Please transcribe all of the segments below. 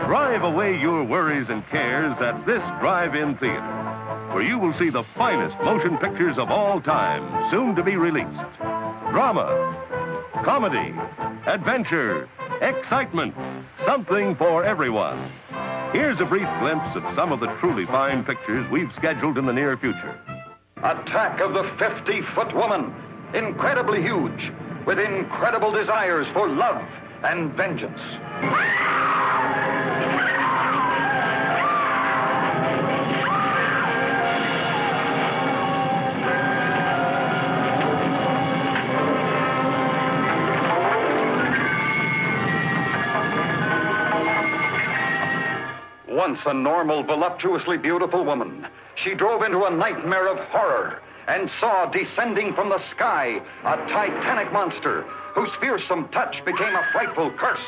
Drive away your worries and cares at this drive-in theater, where you will see the finest motion pictures of all time, soon to be released. Drama, comedy, adventure, excitement, something for everyone. Here's a brief glimpse of some of the truly fine pictures we've scheduled in the near future. Attack of the 50-foot woman, incredibly huge, with incredible desires for love and vengeance. Once a normal, voluptuously beautiful woman, she drove into a nightmare of horror and saw descending from the sky a titanic monster whose fearsome touch became a frightful curse.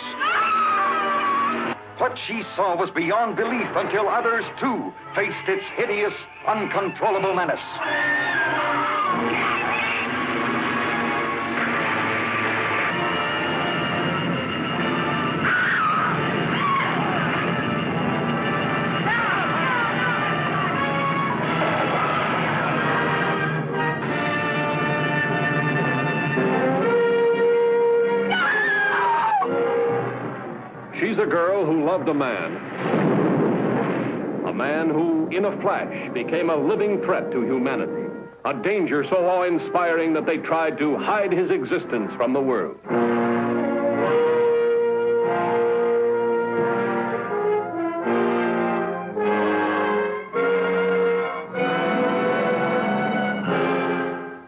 What she saw was beyond belief until others, too, faced its hideous, uncontrollable menace. She's a girl who loved a man. A man who, in a flash, became a living threat to humanity. A danger so awe-inspiring that they tried to hide his existence from the world.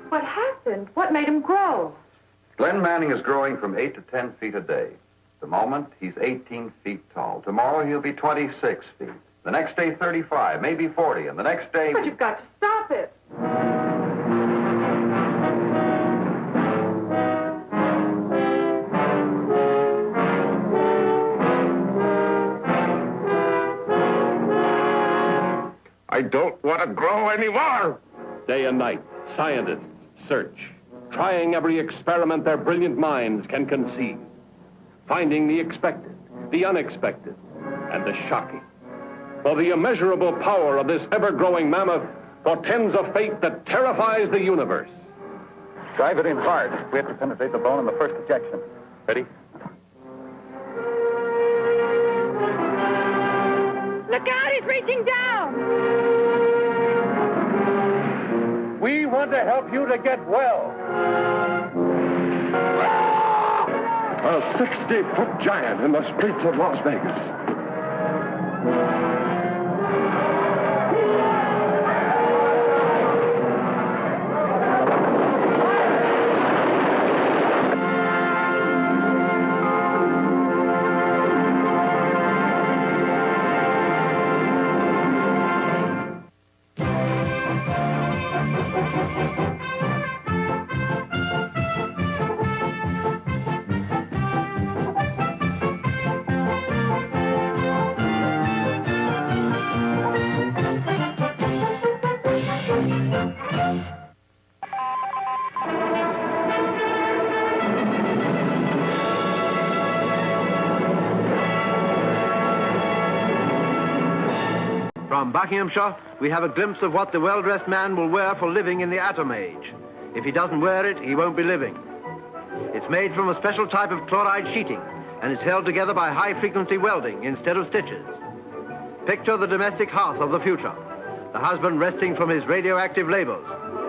What happened? What made him grow? Glenn Manning is growing from 8 to 10 feet a day. The moment, he's 18 feet tall. Tomorrow, he'll be 26 feet. The next day, 35, maybe 40. And the next day... But you've got to stop it. I don't want to grow anymore. Day and night, scientists search, trying every experiment their brilliant minds can conceive. Finding the expected, the unexpected, and the shocking. For the immeasurable power of this ever-growing mammoth portends a fate that terrifies the universe. Drive it in hard. We have to penetrate the bone in the first ejection. Ready? Look out, he's reaching down. We want to help you to get well. A 60-foot giant in the streets of Las Vegas. From Buckinghamshire, we have a glimpse of what the well-dressed man will wear for living in the atom age. If he doesn't wear it, he won't be living. It's made from a special type of chloride sheeting, and it's held together by high-frequency welding instead of stitches. Picture the domestic hearth of the future, the husband resting from his radioactive labors,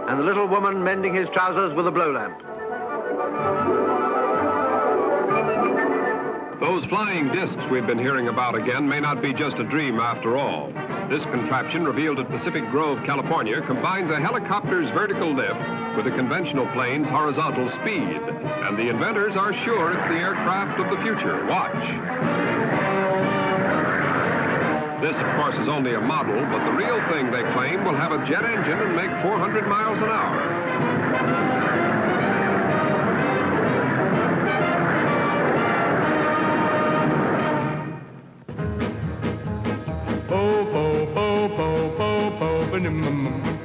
and the little woman mending his trousers with a blow lamp. Those flying discs we've been hearing about again may not be just a dream after all. This contraption, revealed at Pacific Grove, California, combines a helicopter's vertical lift with a conventional plane's horizontal speed. And the inventors are sure it's the aircraft of the future. Watch. This, of course, is only a model, but the real thing, they claim, will have a jet engine and make 400 miles an hour.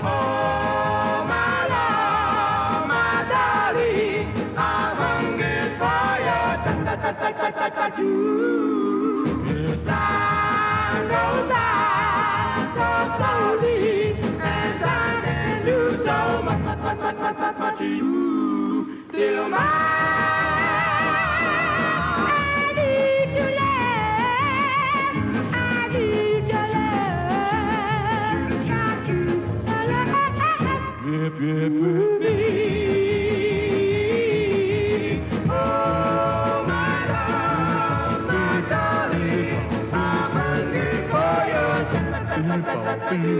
Oh, my love, my darling, I'm hungry for you. much of you still mine. I need your love. I need your love. Got you. Yep, yep, with me. Oh, my love, my darling, I'm looking for you.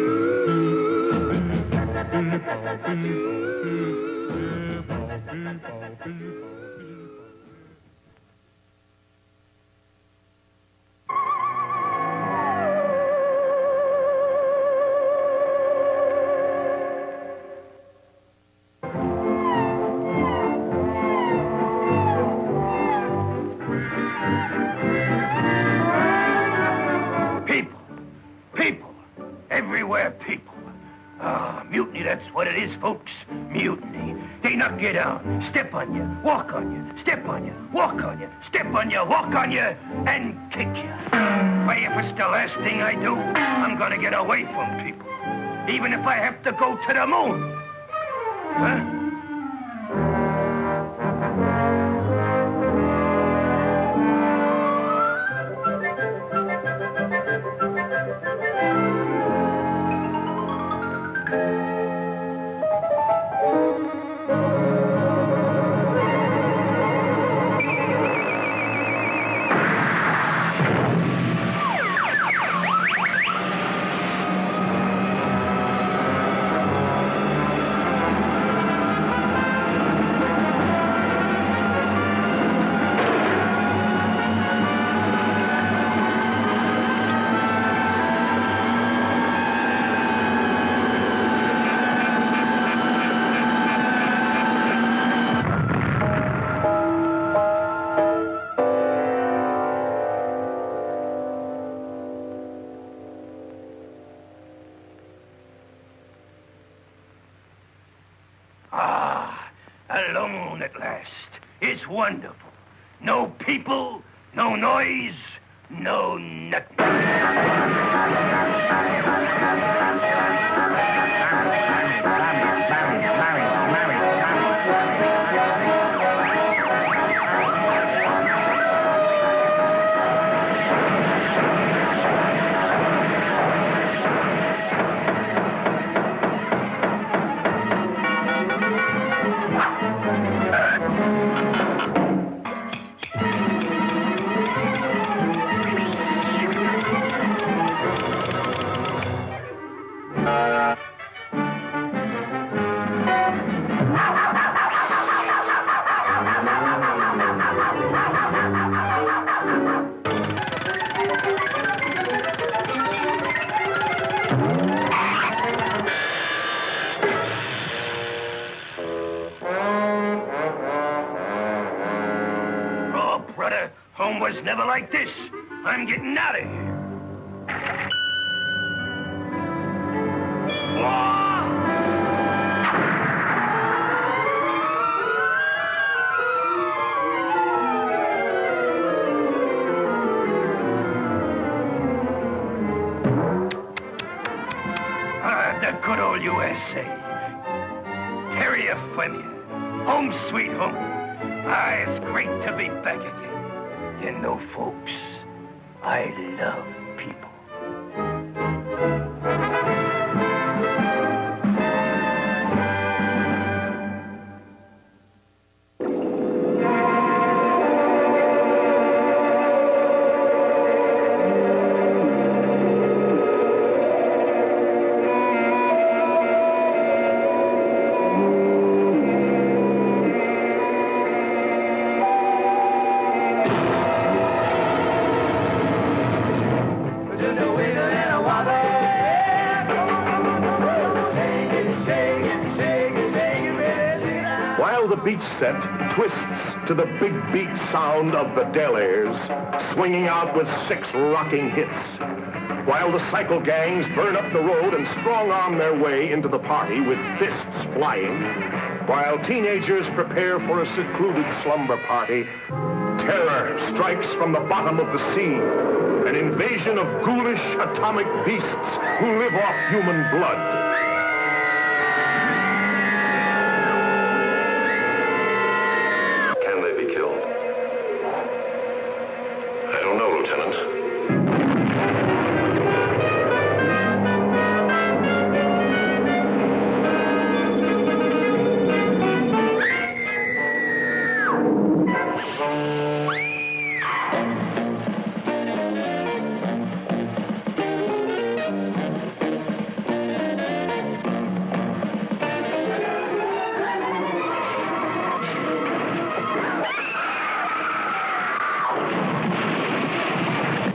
People. Everywhere people. Mutiny, that's what it is, folks. Mutiny. They knock you down, step on you, walk on you, step on you, walk on you, step on you, walk on you, and kick you. Why, if it's the last thing I do, I'm gonna get away from people. Even if I have to go to the moon. Huh? Alone at last. It's wonderful. No people, no noise, no nothing. Home was never like this. I'm getting out of here. The good old USA. California. Home sweet home. It's great to be back again. You know, folks, I love people. Beach set twists to the big beat sound of the Delaires, swinging out with 6 rocking hits, while the cycle gangs burn up the road and strong-arm their way into the party with fists flying, while teenagers prepare for a secluded slumber party, terror strikes from the bottom of the sea, an invasion of ghoulish atomic beasts who live off human blood.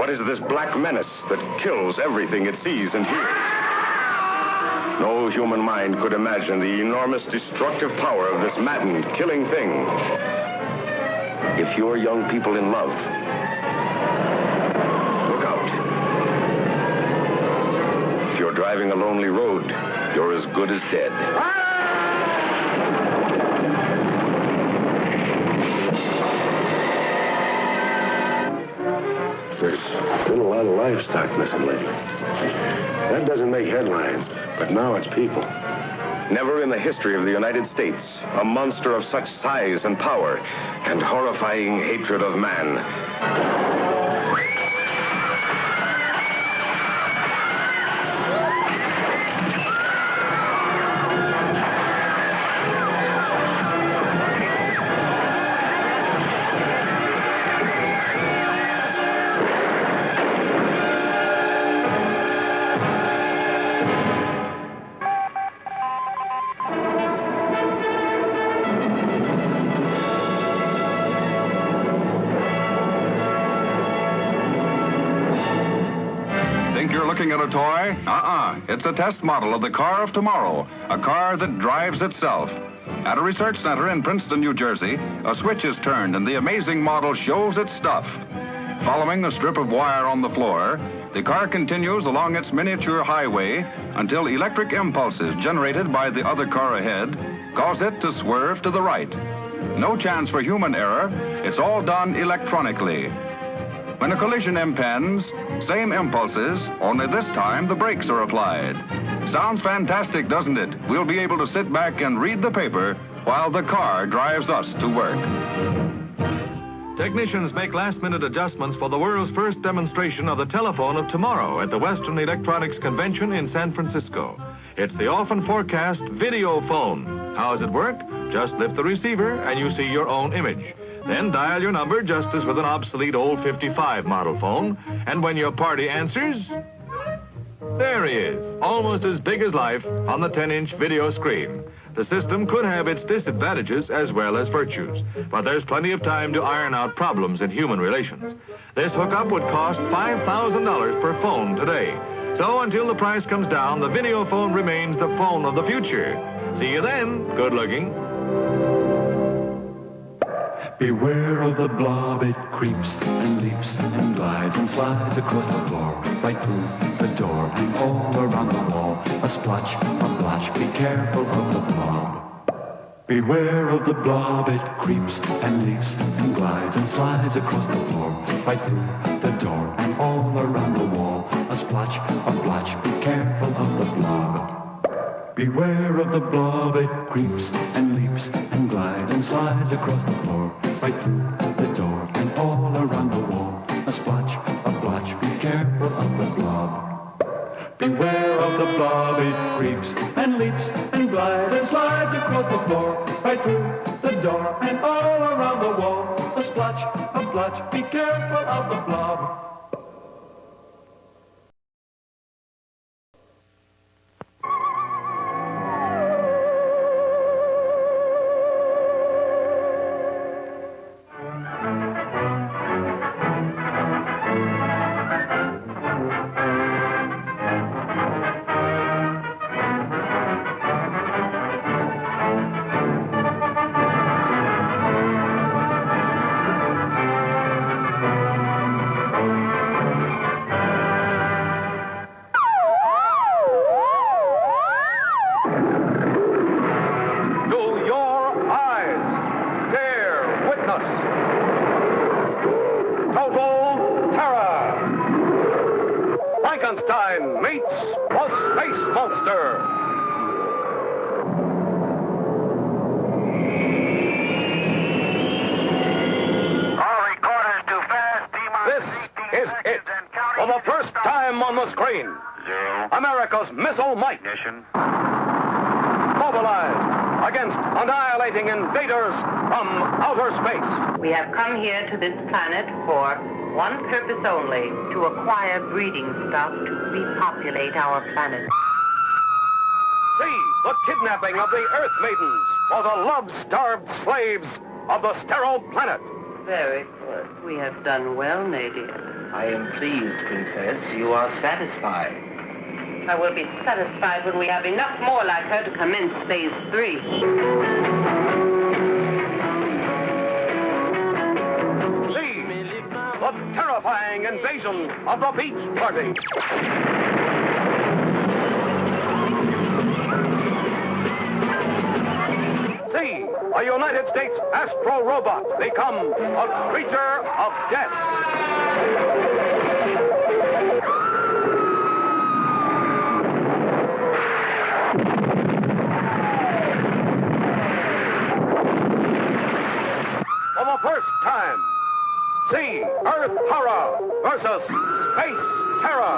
What is this black menace that kills everything it sees and hears? No human mind could imagine the enormous destructive power of this maddened, killing thing. If you're young people in love, look out. If you're driving a lonely road, you're as good as dead. There's been a lot of livestock missing lately. That doesn't make headlines, but now it's people. Never in the history of the United States, a monster of such size and power and horrifying hatred of man. Looking at a toy? It's a test model of the car of tomorrow, a car that drives itself. At a research center in Princeton, New Jersey, a switch is turned and the amazing model shows its stuff. Following a strip of wire on the floor, the car continues along its miniature highway until electric impulses generated by the other car ahead cause it to swerve to the right. No chance for human error. It's all done electronically. When a collision impends, same impulses, only this time the brakes are applied. Sounds fantastic, doesn't it? We'll be able to sit back and read the paper while the car drives us to work. Technicians make last-minute adjustments for the world's first demonstration of the telephone of tomorrow at the Western Electronics Convention in San Francisco. It's the often forecast video phone. How does it work? Just lift the receiver and you see your own image. Then dial your number just as with an obsolete old 55 model phone. And when your party answers, there he is, almost as big as life on the 10-inch video screen. The system could have its disadvantages as well as virtues, but there's plenty of time to iron out problems in human relations. This hookup would cost $5,000 per phone today. So until the price comes down, the video phone remains the phone of the future. See you then. Good looking. Beware of the blob, it creeps and leaps and glides and slides across the floor, right through the door and all around the wall. A splotch, a blotch, be careful of the blob. Beware of the blob, it creeps and leaps and glides and slides across the floor, right through the door and all around the wall. A splotch, a blotch, be careful of the blob. Beware of the blob, it creeps and leaps and glides and slides across the floor, right through the door and all around the wall. A splotch, a blotch, be careful of the blob. Beware of the blob, it creeps and leaps and glides and slides across the floor, right through the door and all around the wall. A splotch, a blotch, be careful of the blob. Frankenstein meets the Space Monster. All recorders to fast. This is it. For the first time on the screen, America's missile might mobilized against annihilating invaders from outer space. We have come here to this planet for one purpose only, to acquire breeding stock to repopulate our planet. See the kidnapping of the Earth Maidens for the love-starved slaves of the sterile planet. Very cool. Good. We have done well, Nadia. I am pleased, Princess. You are satisfied. I will be satisfied when we have enough more like her to commence phase 3. See the terrifying invasion of the Beach Party. See a United States astro robot become a creature of death. For the first time, see Earth horror versus space terror.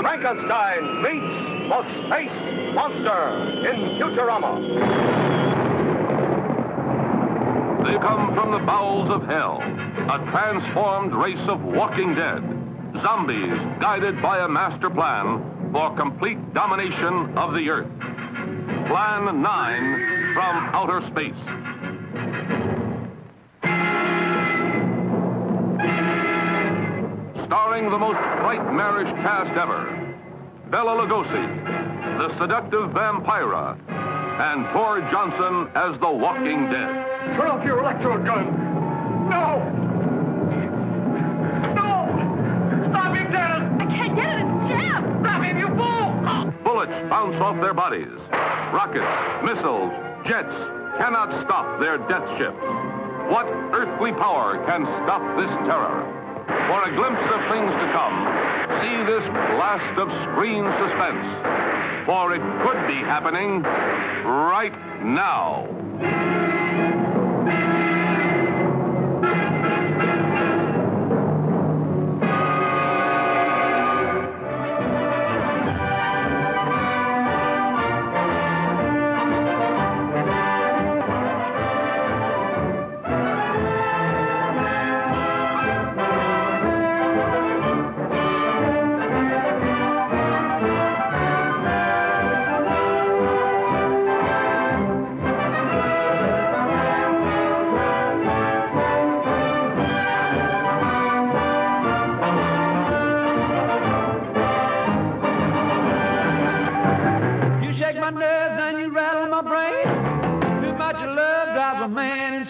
Frankenstein meets the space monster in Futurama. They come from the bowels of hell, a transformed race of walking dead, zombies guided by a master plan for complete domination of the Earth. Plan 9 from outer space. Starring the most nightmarish cast ever, Bela Lugosi, the seductive Vampira, and Thor Johnson as the Walking Dead. Turn off your electro gun. No! No! Stop him, Dennis! I can't get it. It's jammed. Stop him, you fool! Bullets bounce off their bodies. Rockets, missiles, jets cannot stop their death ships. What earthly power can stop this terror? For a glimpse of things to come, see this blast of screen suspense. For it could be happening right now.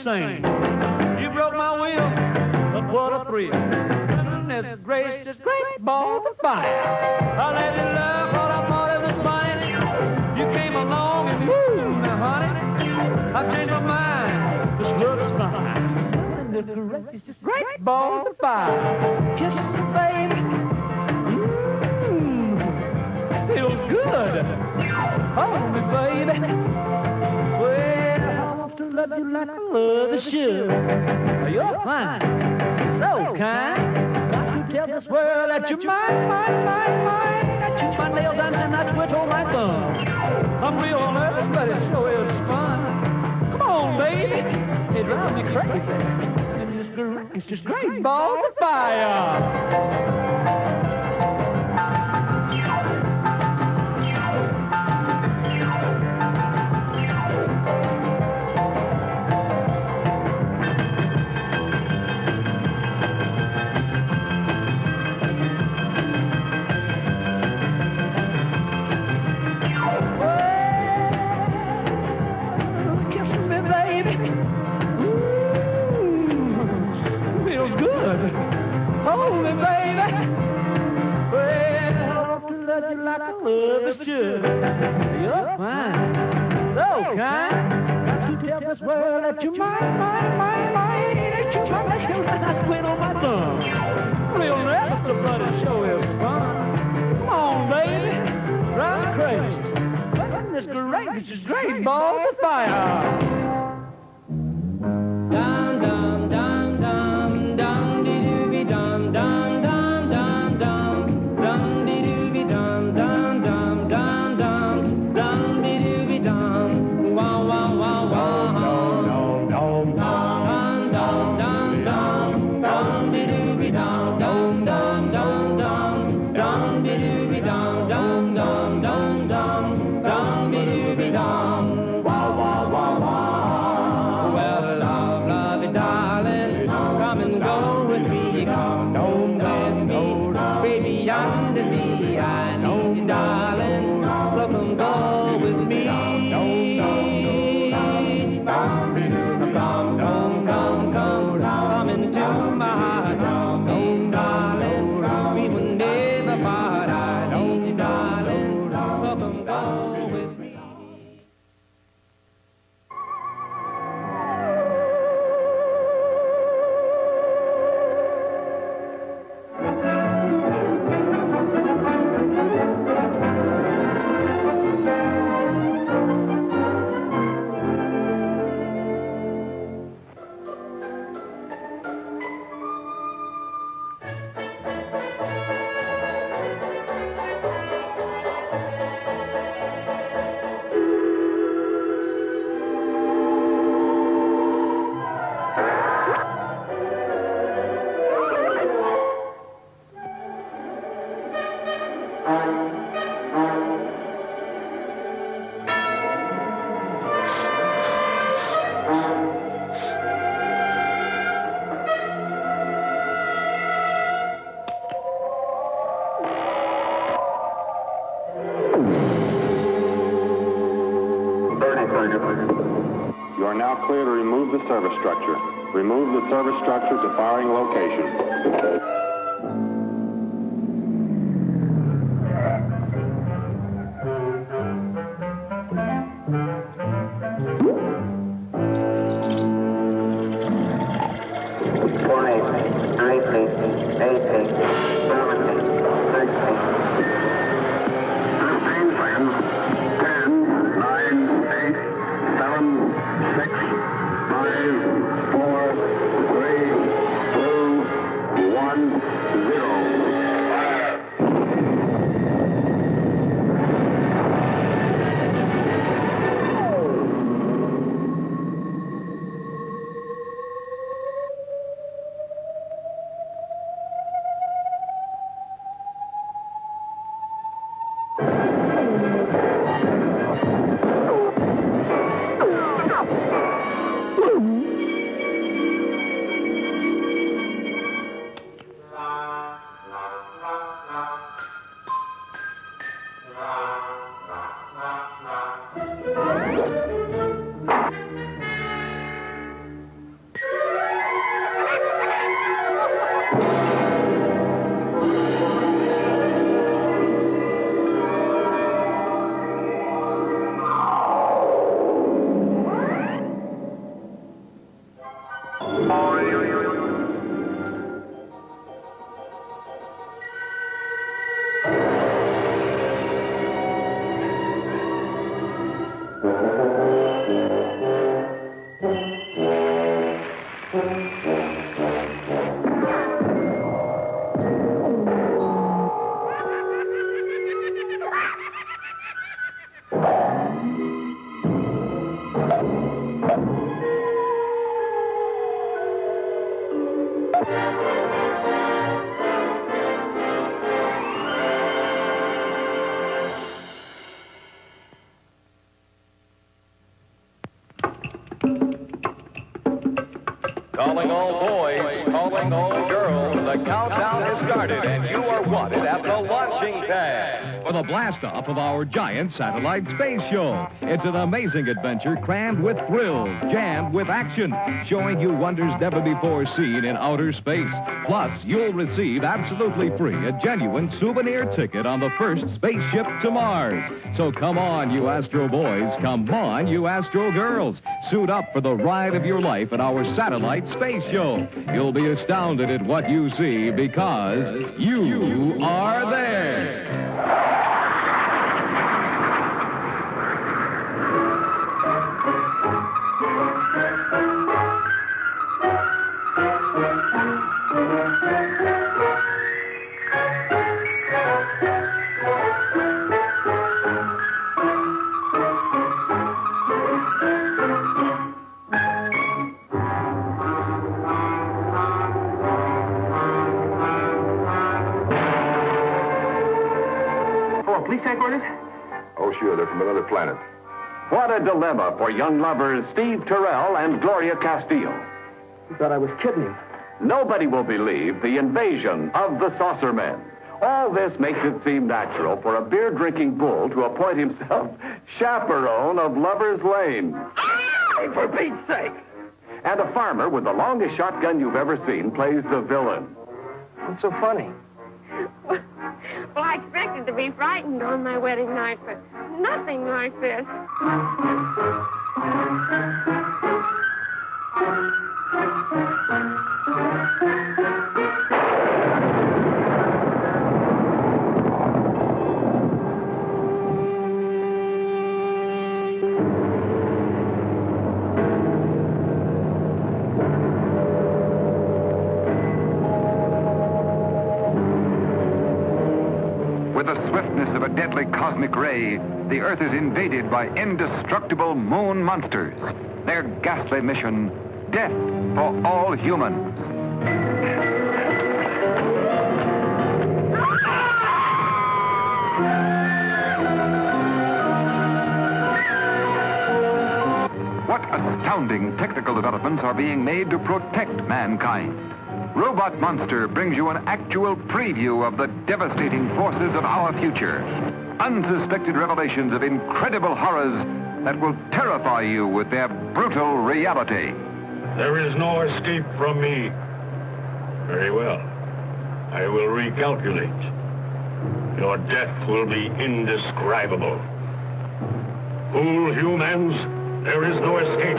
insane. You broke my will, but what a thrill. Goodness gracious, great balls of fire. I let you love what I thought it was funny. You came along and woo, now honey, I've changed my mind. This love is fine. Goodness gracious, great balls of fire. Kisses, baby. Feels good. Hold me, baby. Well, I want to love you like I love you should. You're fine, so kind. Got to tell this world that you're mine. That you my nails and I twitch on my thumb. I'm real nervous, but it sure is fun. Come on, baby. It drives me crazy. And it's just great balls of fire. Hold me, baby. Well, I want to love you like I love is should. You're fine, so kind. Got to tell this world that you're mine. That you my nails and I twin on my thumb. Real nervous, but it sure is fun. Come on, baby, drive me crazy. Goodness gracious, this is great balls of fire. Dum dum dum dum dum dee doo be dum dum dum dum dum dum dee doo be dum dum dum dum dum dum dee doo be dum wow wow wow wow dum dum dum dum dum dum dee doo be dum dum dum dum dum dum dee doo be dum dum dum dum dum dum dee doo be dum wow wow wow wow. Don't go, baby, yonder sea. I need you, darling, so come go with me. Come into my heart, darling, we will never part. I need you, darling, so come go with me. You are now clear to remove the service structure. Remove the service structure to firing location. Calling all boys, calling all girls, the countdown has started, and you are wanted at the launching pad for the blast-off of our giant satellite space show. It's an amazing adventure crammed with thrills, jammed with action, showing you wonders never before seen in outer space. Plus, you'll receive absolutely free a genuine souvenir ticket on the first spaceship to Mars. So come on, you Astro boys, come on, you Astro girls. Suit up for the ride of your life at our satellite space show. You'll be astounded at what you see because you are there. Police headquarters? Oh, sure, they're from another planet. What a dilemma for young lovers Steve Terrell and Gloria Castillo. He thought I was kidding him. Nobody will believe the invasion of the saucer men. All this makes it seem natural for a beer-drinking bull to appoint himself chaperone of Lover's Lane. Hey, for Pete's sake! And a farmer with the longest shotgun you've ever seen plays the villain. What's so funny? Well, I expected to be frightened on my wedding night, but nothing like this. With the swiftness of a deadly cosmic ray, the Earth is invaded by indestructible moon monsters. Their ghastly mission, death for all humans. What astounding technical developments are being made to protect mankind? Robot Monster brings you an actual preview of the devastating forces of our future. Unsuspected revelations of incredible horrors that will terrify you with their brutal reality. There is no escape from me. Very well. I will recalculate. Your death will be indescribable. Fool humans, there is no escape.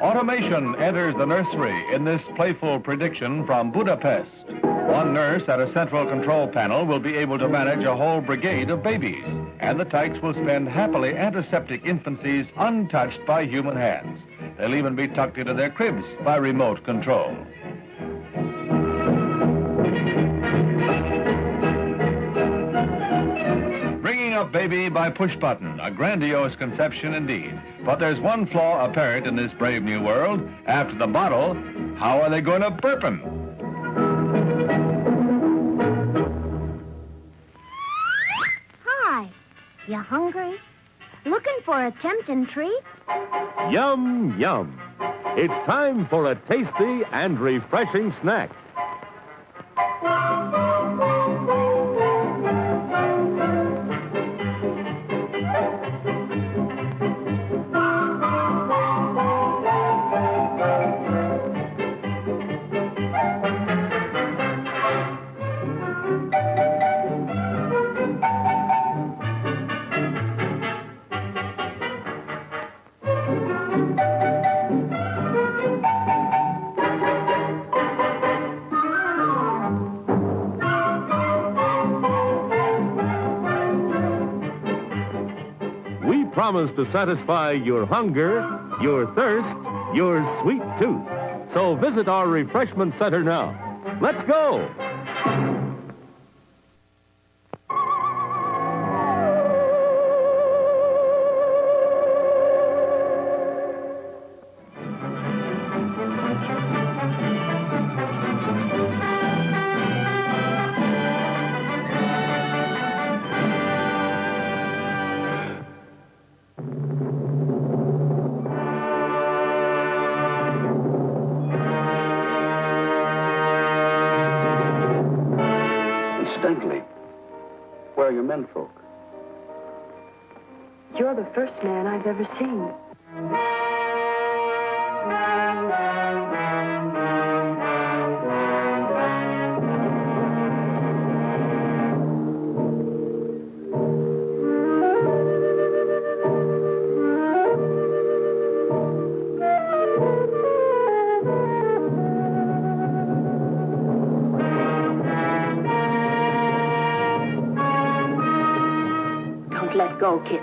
Automation enters the nursery in this playful prediction from Budapest. One nurse at a central control panel will be able to manage a whole brigade of babies, and the tykes will spend happily antiseptic infancies untouched by human hands. They'll even be tucked into their cribs by remote control. Bringing up baby by push button, a grandiose conception indeed. But there's one flaw apparent in this brave new world. After the bottle, how are they going to burp him? Hi, you hungry? Looking for a tempting treat? Yum, yum. It's time for a tasty and refreshing snack. Promise to satisfy your hunger, your thirst, your sweet tooth. So visit our refreshment center now. Let's go! Incidentally, where are your menfolk? You're the first man I've ever seen. Let go, Kip.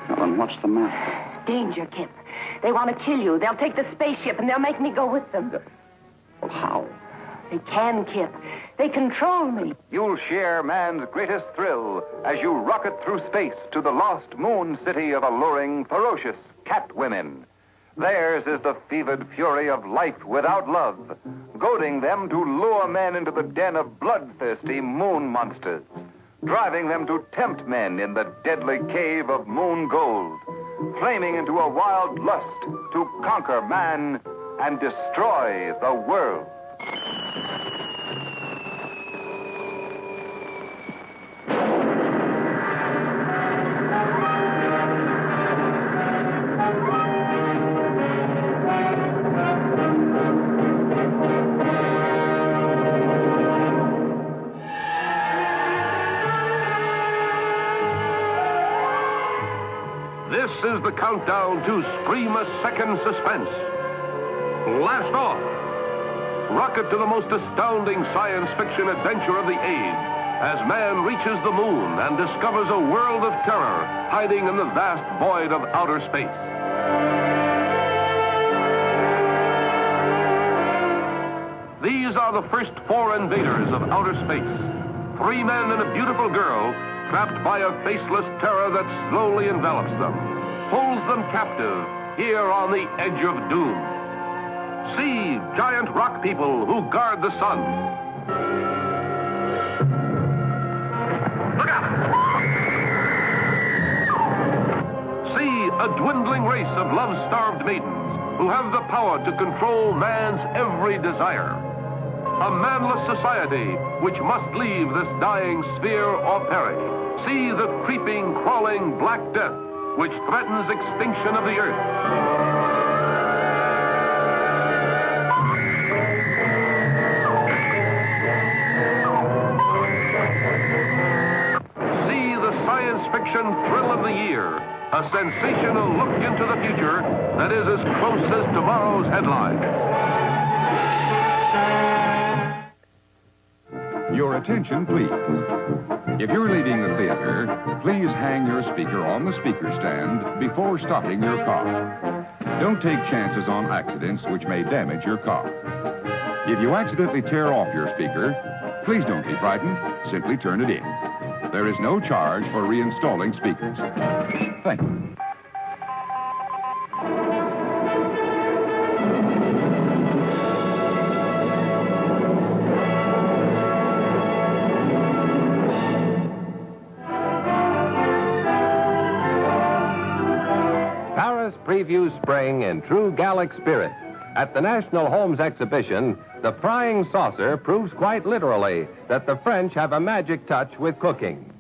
Well, then what's the matter? Danger, Kip. They want to kill you. They'll take the spaceship and they'll make me go with them. Well, how? They can, Kip. They control me. You'll share man's greatest thrill as you rocket through space to the lost moon city of alluring, ferocious cat women. Theirs is the fevered fury of life without love, goading them to lure men into the den of bloodthirsty moon monsters, driving them to tempt men in the deadly cave of moon gold, flaming into a wild lust to conquer man and destroy the world. This is the countdown to scream-a-second suspense. Blast off. Rocket to the most astounding science fiction adventure of the age as man reaches the moon and discovers a world of terror hiding in the vast void of outer space. These are the first 4 invaders of outer space. 3 men and a beautiful girl trapped by a faceless terror that slowly envelops them, holds them captive here on the edge of doom. See giant rock people who guard the sun. Look out! See a dwindling race of love-starved maidens who have the power to control man's every desire. A manless society which must leave this dying sphere or perish. See the creeping, crawling Black Death which threatens extinction of the earth. Fiction thrill of the year, a sensational look into the future that is as close as tomorrow's headlines. Your attention, please. If you're leaving the theater, please hang your speaker on the speaker stand before starting your car. Don't take chances on accidents which may damage your car. If you accidentally tear off your speaker, please don't be frightened. Simply turn it in. There is no charge for reinstalling speakers. Thank you. Paris previews spring in true Gallic spirit. At the National Holmes Exhibition, the frying saucer proves quite literally that the French have a magic touch with cooking.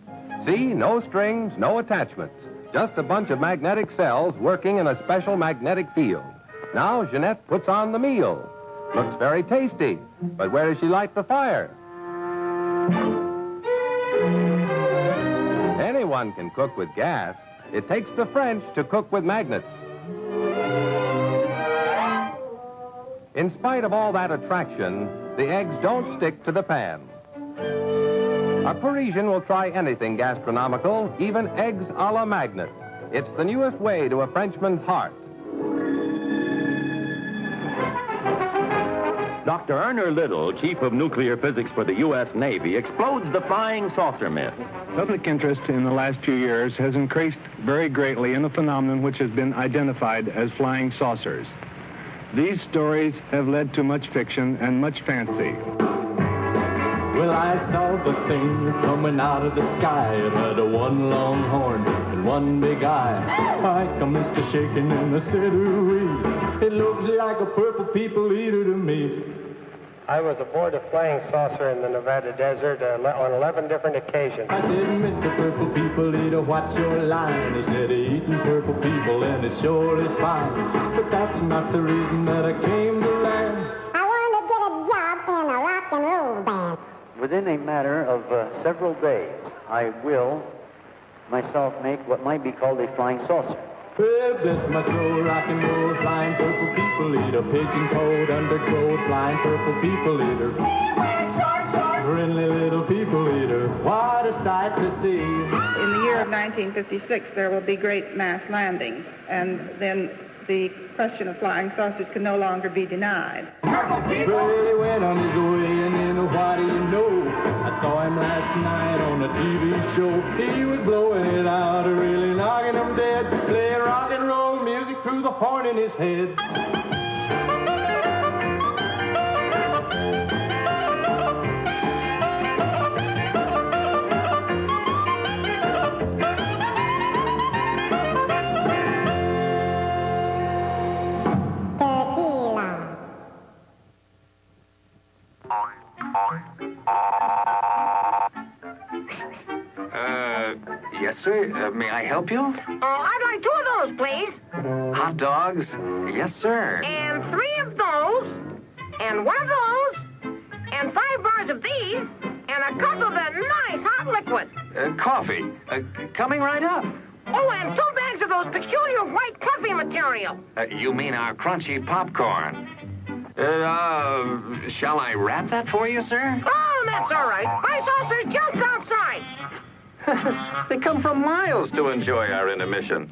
See, no strings, no attachments, just a bunch of magnetic cells working in a special magnetic field. Now Jeanette puts on the meal. Looks very tasty, but where does she light the fire? Anyone can cook with gas. It takes the French to cook with magnets. In spite of all that attraction, the eggs don't stick to the pan. A Parisian will try anything gastronomical, even eggs a la magnet. It's the newest way to a Frenchman's heart. Dr. Erner Little, Chief of Nuclear Physics for the U.S. Navy, explodes the flying saucer myth. Public interest in the last few years has increased very greatly in a phenomenon which has been identified as flying saucers. These stories have led to much fiction and much fancy. Well, I saw the thing coming out of the sky. It had a one long horn and one big eye. I come Mr. Shaking in the city. It looks like a purple people eater to me. I was aboard a flying saucer in the Nevada desert on 11 different occasions. I said, Mr. Purple People Eater, what's your line? He said, eating purple people, and it sure is fine. But that's not the reason that I came to land. I want to get a job in a rock and roll band. Within a matter of several days, I will myself make what might be called a flying saucer. Well, bless my soul, rock and roll, flying purple people eater, pigeon coat, undergrowth, flying purple people eater. Friendly little people eater, what a sight to see. In the year of 1956, there will be great mass landings, and then the question of flying saucers can no longer be denied. Freddie went on his way, and then what do you know? I saw him last night on a TV show. He was blowing it out, really knocking them dead, playing rock and roll music through the horn in his head. Yes, sir. May I help you? I'd like 2 of those, please. Hot dogs? Yes, sir. And 3 of those, and 1 of those, and 5 bars of these, and a cup of that nice hot liquid. Coffee. Coming right up. Oh, and 2 bags of those peculiar white puffy material. You mean our crunchy popcorn? Shall I wrap that for you, sir? Oh, that's all right. My saucer's just outside. They come from miles to enjoy our intermission.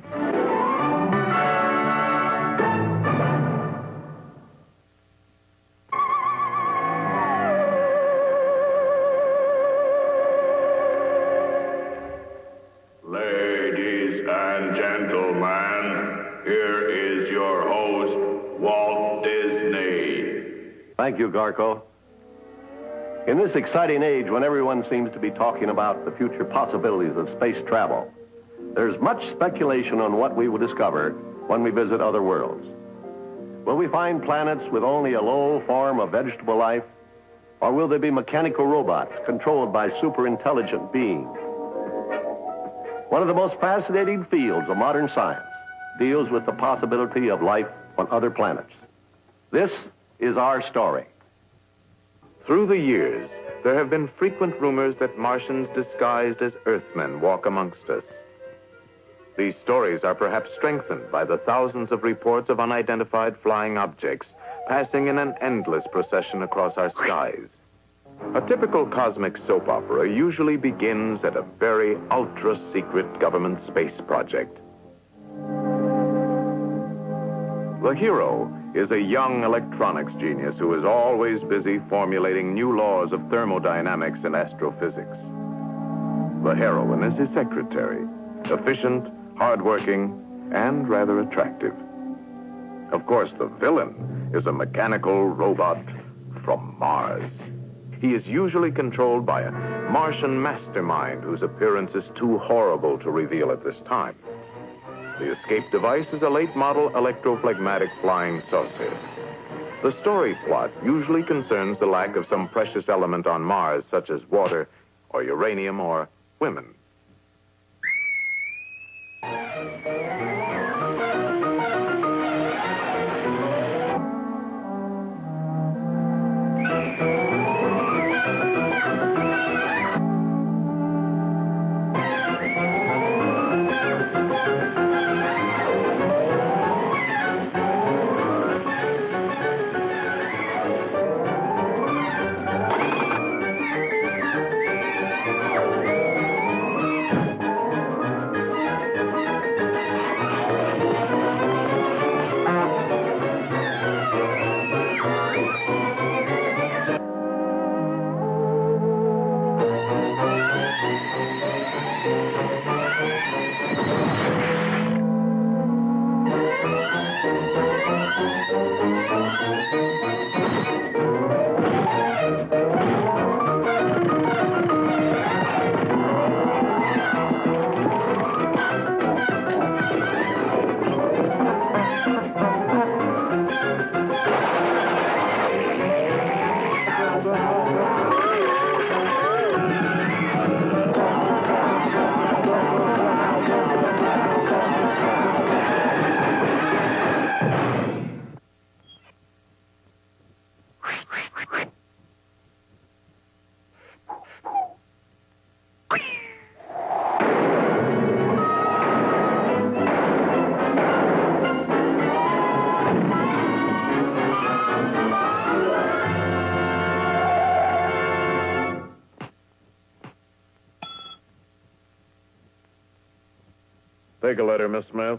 Ladies and gentlemen, here is your host, Walt Disney. Thank you, Garco. In this exciting age when everyone seems to be talking about the future possibilities of space travel, there's much speculation on what we will discover when we visit other worlds. Will we find planets with only a low form of vegetable life, or will there be mechanical robots controlled by super intelligent beings? One of the most fascinating fields of modern science deals with the possibility of life on other planets. This is our story. Through the years, there have been frequent rumors that Martians disguised as Earthmen walk amongst us. These stories are perhaps strengthened by the thousands of reports of unidentified flying objects passing in an endless procession across our skies. A typical cosmic soap opera usually begins at a very ultra-secret government space project. The hero is a young electronics genius who is always busy formulating new laws of thermodynamics and astrophysics. The heroine is his secretary, efficient, hardworking, and rather attractive. Of course, the villain is a mechanical robot from Mars. He is usually controlled by a Martian mastermind whose appearance is too horrible to reveal at this time. The escape device is a late-model electrophlegmatic flying saucer. The story plot usually concerns the lack of some precious element on Mars, such as water, or uranium, or women. Take a letter, Miss Smith.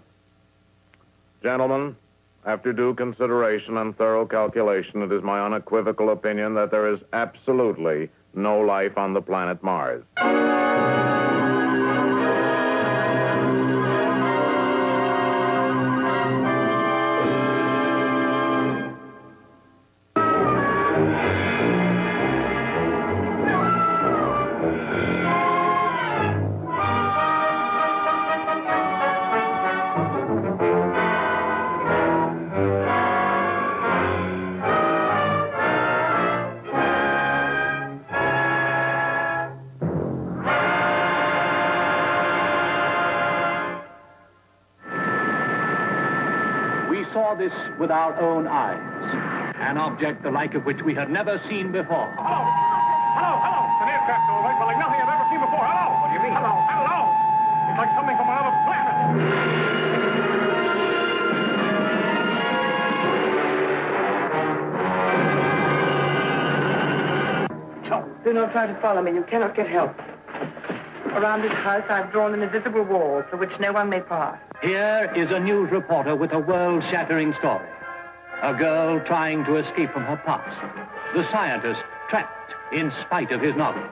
Gentlemen, After due consideration and thorough calculation, it is my unequivocal opinion that there is absolutely no life on the planet Mars. Saw this with our own eyes. An object the like of which we had never seen before. Hello! Hello! Hello! It's an aircraft all right, but like nothing I've ever seen before. Hello! What do you mean? Hello! Hello! It's like something from another planet. Do not try to follow me. You cannot get help. Around this house, I've drawn an invisible wall through which no one may pass. Here is a news reporter with a world-shattering story. A girl trying to escape from her past. The scientist trapped in spite of his knowledge.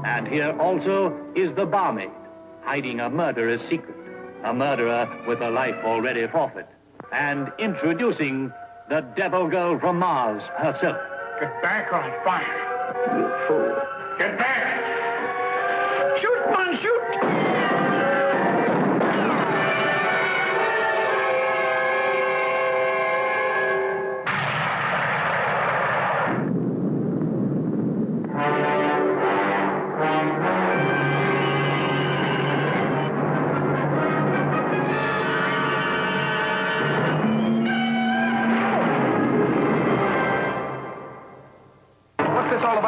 And here also is the barmaid, hiding a murderer's secret. A murderer with a life already forfeit. And introducing the devil girl from Mars herself. Get back or I'll fire. You fool. Get back! Shoot, man, shoot!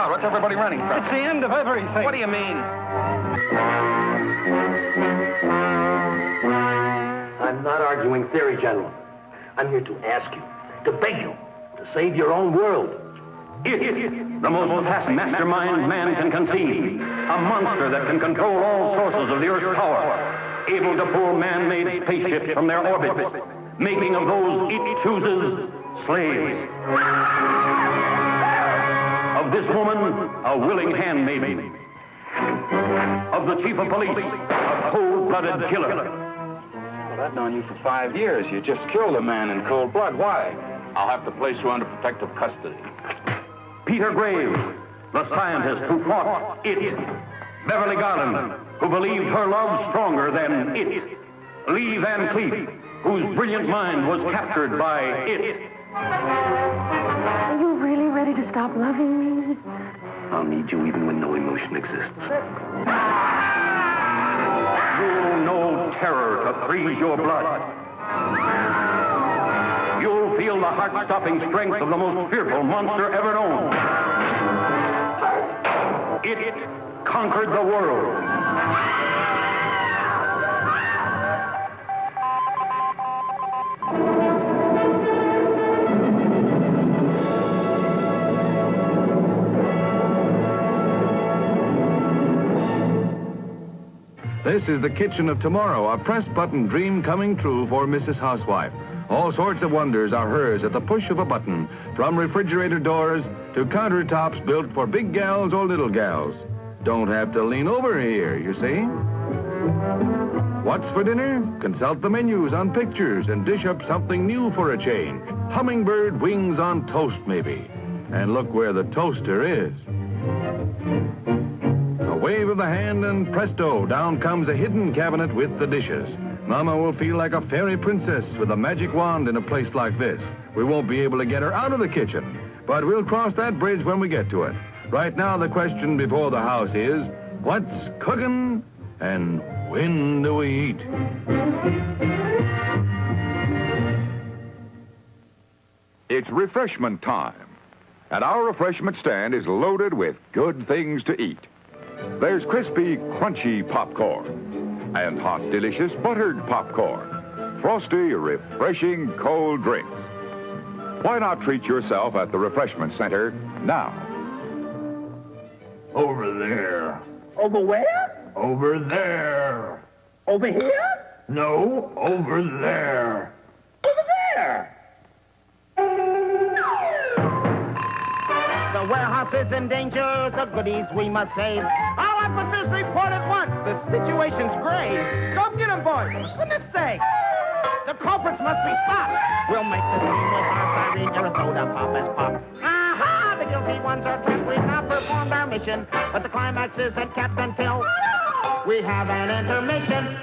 What's everybody running from? It's the end of everything. What do you mean? I'm not arguing theory, General. I'm here to ask you, to beg you, to save your own world. The most vast mastermind man can conceive. A monster that can control all sources of the Earth's power. Able to pull man-made spaceships from their orbits. Making of those it chooses slaves. Of this woman, a willing handmaiden. Of the chief of police, a cold-blooded killer. Well, I've known you for 5 years. You just killed a man in cold blood. Why? I'll have to place you under protective custody. Peter Graves, the scientist who fought it. Beverly Garland, who believed her love stronger than it. Lee Van Cleef, whose brilliant mind was captured by it. Are you really ready to stop loving me? I'll need you even when no emotion exists. You'll know terror to freeze your blood. You'll feel the heart-stopping strength of the most fearful monster ever known. It conquered the world. This is the kitchen of tomorrow, a press-button dream coming true for Mrs. Housewife. All sorts of wonders are hers at the push of a button, from refrigerator doors to countertops built for big gals or little gals. Don't have to lean over here, you see. What's for dinner? Consult the menus on pictures and dish up something new for a change. Hummingbird wings on toast, maybe. And look where the toaster is. A wave of the hand and presto, down comes a hidden cabinet with the dishes. Mama will feel like a fairy princess with a magic wand in a place like this. We won't be able to get her out of the kitchen, but we'll cross that bridge when we get to it. Right now, the question before the house is, what's cooking and when do we eat? It's refreshment time, and our refreshment stand is loaded with good things to eat. There's crispy, crunchy popcorn, and hot, delicious buttered popcorn, frosty, refreshing cold drinks. Why not treat yourself at the refreshment center now? Over there. Over where? Over there. Over here? No, over there. Over there. The warehouse is in danger. The goodies we must save. All officers report at once. The situation's grave. Go get 'em, boys. For goodness sake. The culprits must be stopped. We'll make the scene with our sirens. Your soda pop as pop. Aha! The guilty ones are trapped. We've now performed our mission. But the climax is at Captain Phil. We have an intermission.